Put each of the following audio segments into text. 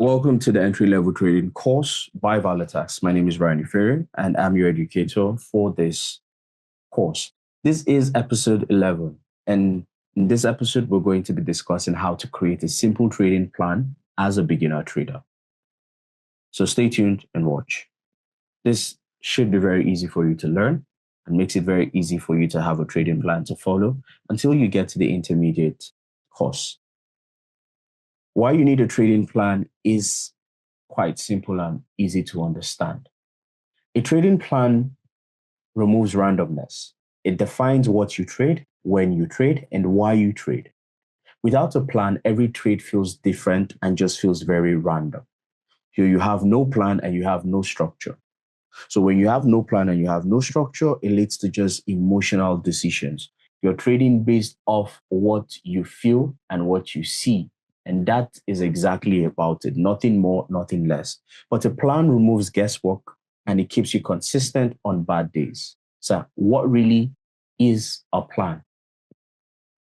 Welcome to the entry level trading course by Valetax. My name is Ryan Ferry, and I'm your educator for this course. This is episode 11, and in this episode, we're going to be discussing how to create a simple trading plan as a beginner trader. So stay tuned and watch. This should be very easy for you to learn and makes it very easy for you to have a trading plan to follow until you get to the intermediate course. Why you need a trading plan is quite simple and easy to understand. A trading plan removes randomness. It defines what you trade, when you trade, and why you trade. Without a plan, every trade feels different and just feels very random. Here you have no plan and you have no structure. So when you have no plan and you have no structure, it leads to just emotional decisions. You're trading based off what you feel and what you see. And that is exactly about it. Nothing more, nothing less. But a plan removes guesswork and it keeps you consistent on bad days. So what really is a plan?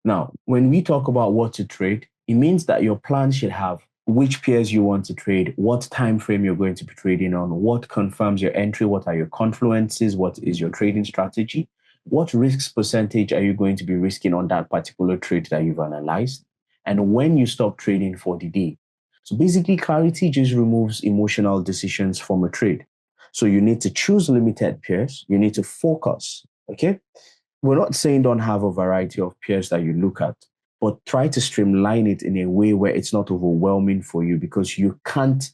Now, when we talk about what to trade, it means that your plan should have which pairs you want to trade, what time frame you're going to be trading on, what confirms your entry, what are your confluences, what is your trading strategy, what risks percentage are you going to be risking on that particular trade that you've analyzed, and when you stop trading for the day. So basically, clarity just removes emotional decisions from a trade. So you need to choose limited pairs. You need to focus, okay? We're not saying don't have a variety of pairs that you look at, but try to streamline it in a way where it's not overwhelming for you because you can't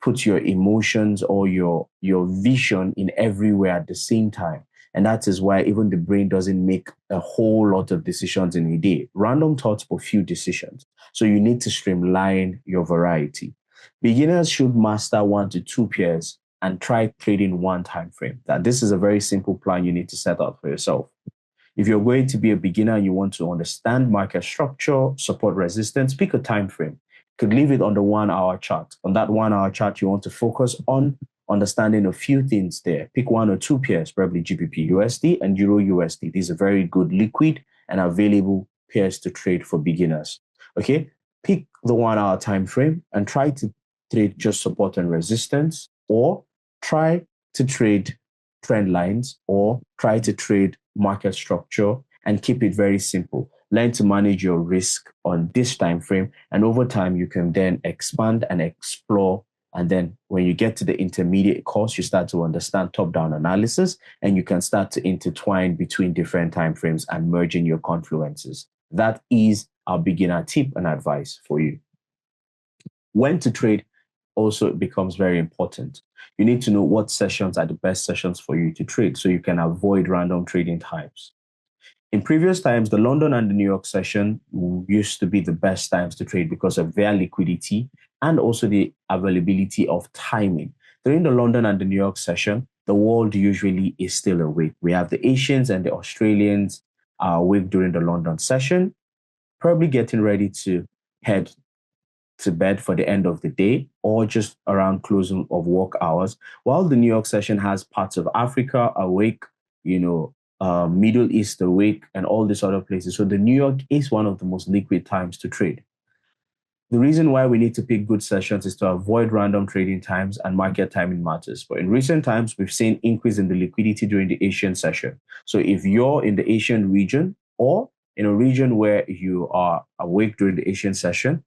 put your emotions or your vision in everywhere at the same time. And that is why even the brain doesn't make a whole lot of decisions in a day. Random thoughts for few decisions. So you need to streamline your variety. Beginners should master 1 to 2 pairs and try trading one time frame. That this is a very simple plan you need to set out for yourself. If you're going to be a beginner and you want to understand market structure, support resistance, pick a time frame. You could leave it on the 1 hour chart. On that 1 hour chart, you want to focus on understanding a few things there. Pick 1 or 2 pairs, probably GBP USD and Euro USD. These are very good liquid and available pairs to trade for beginners. Okay, pick the 1 hour time frame and try to trade just support and resistance, or try to trade trend lines, or try to trade market structure and keep it very simple. Learn to manage your risk on this time frame, and over time you can then expand and explore. And then when you get to the intermediate course, you start to understand top-down analysis, and you can start to intertwine between different time frames and merging your confluences. That is our beginner tip and advice for you. When to trade also becomes very important. You need to know what sessions are the best sessions for you to trade so you can avoid random trading types. In previous times, the London and the New York session used to be the best times to trade because of their liquidity and also the availability of timing. During the London and the New York session, the world usually is still awake. We have the Asians and the Australians are awake during the London session, probably getting ready to head to bed for the end of the day or just around closing of work hours, while the New York session has parts of Africa awake, Middle East awake, and all these other places. So the New York is one of the most liquid times to trade. The reason why we need to pick good sessions is to avoid random trading times, and market timing matters. But in recent times, we've seen increase in the liquidity during the Asian session. So if you're in the Asian region or in a region where you are awake during the Asian session,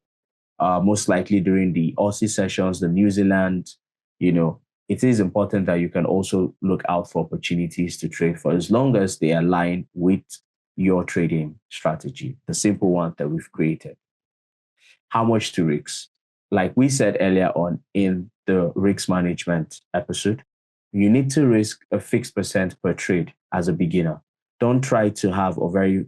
most likely during the Aussie sessions, the New Zealand, it is important that you can also look out for opportunities to trade for as long as they align with your trading strategy, the simple one that we've created. How much to risk? Like we said earlier on in the risk management episode, you need to risk a fixed percent per trade as a beginner. Don't try to have a very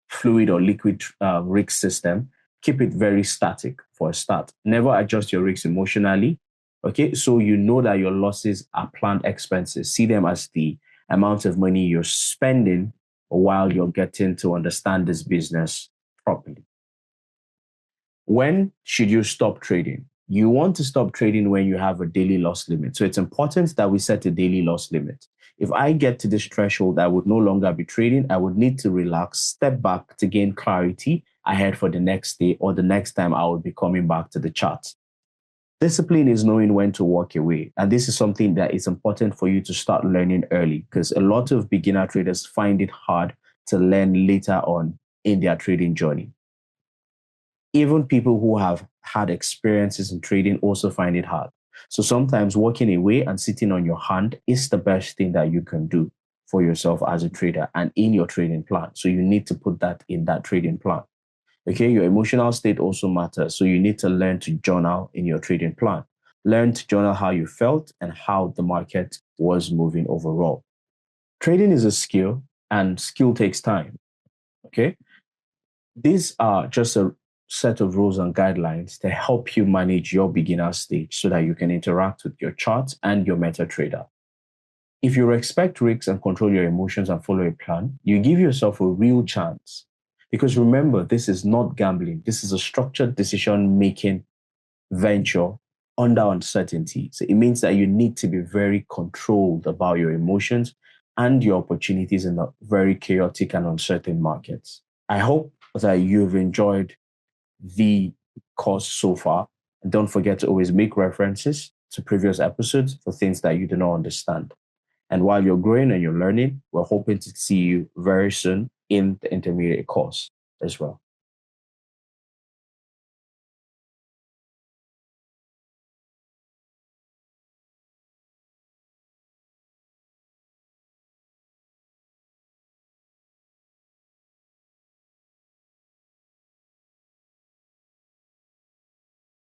fluid or liquid risk system. Keep it very static for a start. Never adjust your risks emotionally. Okay, so you know that your losses are planned expenses. See them as the amount of money you're spending while you're getting to understand this business properly. When should you stop trading? You want to stop trading when you have a daily loss limit. So it's important that we set a daily loss limit. If I get to this threshold, I would no longer be trading. I would need to relax, step back to gain clarity, ahead for the next day or the next time I will be coming back to the chart. Discipline is knowing when to walk away. And this is something that is important for you to start learning early, because a lot of beginner traders find it hard to learn later on in their trading journey. Even people who have had experiences in trading also find it hard. So sometimes walking away and sitting on your hand is the best thing that you can do for yourself as a trader and in your trading plan. So you need to put that in that trading plan. Okay, your emotional state also matters. So you need to learn to journal in your trading plan. Learn to journal how you felt and how the market was moving overall. Trading is a skill, and skill takes time. Okay, these are just a set of rules and guidelines to help you manage your beginner stage so that you can interact with your charts and your MetaTrader. If you respect risks and control your emotions and follow a plan, you give yourself a real chance. Because remember, this is not gambling. This is a structured decision-making venture under uncertainty. So it means that you need to be very controlled about your emotions and your opportunities in a very chaotic and uncertain markets. I hope that you've enjoyed the course so far. And don't forget to always make references to previous episodes for things that you do not understand. And while you're growing and you're learning, we're hoping to see you very soon in the intermediate course as well.